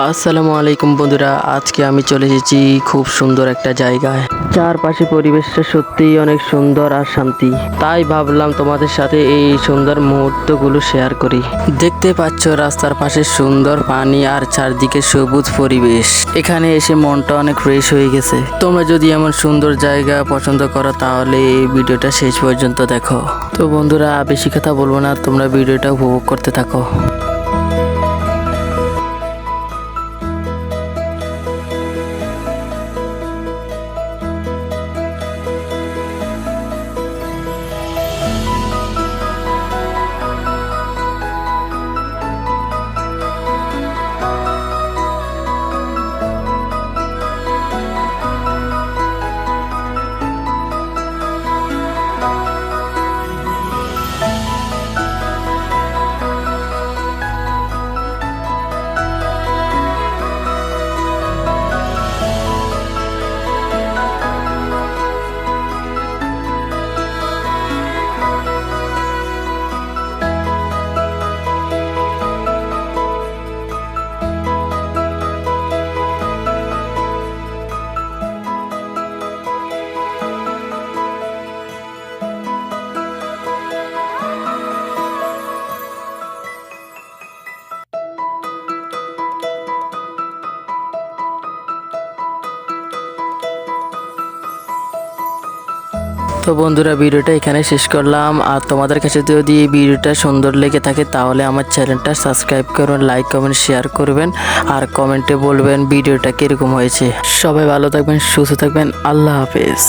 আসসালামু আলাইকুম বন্ধুরা, আজকে আমি চলে এসেছি খুব সুন্দর একটা জায়গায়। চারপাশে পরিবেশটা সত্যিই অনেক সুন্দর আর শান্তি, তাই ভাবলাম তোমাদের সাথে এই সুন্দর মুহূর্তগুলো শেয়ার করি। দেখতে পাচ্ছ রাস্তার পাশে সুন্দর পানি আর চারদিকে সবুজ পরিবেশ। এখানে এসে মনটা অনেক ফ্রেশ হয়ে গেছে। তোমরা যদি এমন সুন্দর জায়গা পছন্দ করো তাহলে এই ভিডিওটা শেষ পর্যন্ত দেখো। তো বন্ধুরা, বেশি কথা বলবো না, তোমরা ভিডিওটা উপভোগ করতে থাকো। তো বন্ধুরা, ভিডিওটা এখানে শেষ করলাম। আর তোমাদের কাছে যদি এই ভিডিওটা সুন্দর লেগে থাকে তাহলে আমার চ্যানেলটা সাবস্ক্রাইব করুন, লাইক কমেন্ট শেয়ার করবেন আর কমেন্টে বলবেন ভিডিওটা কীরকম হয়েছে। সবাই ভালো থাকবেন, সুস্থ থাকবেন। আল্লাহ হাফেজ।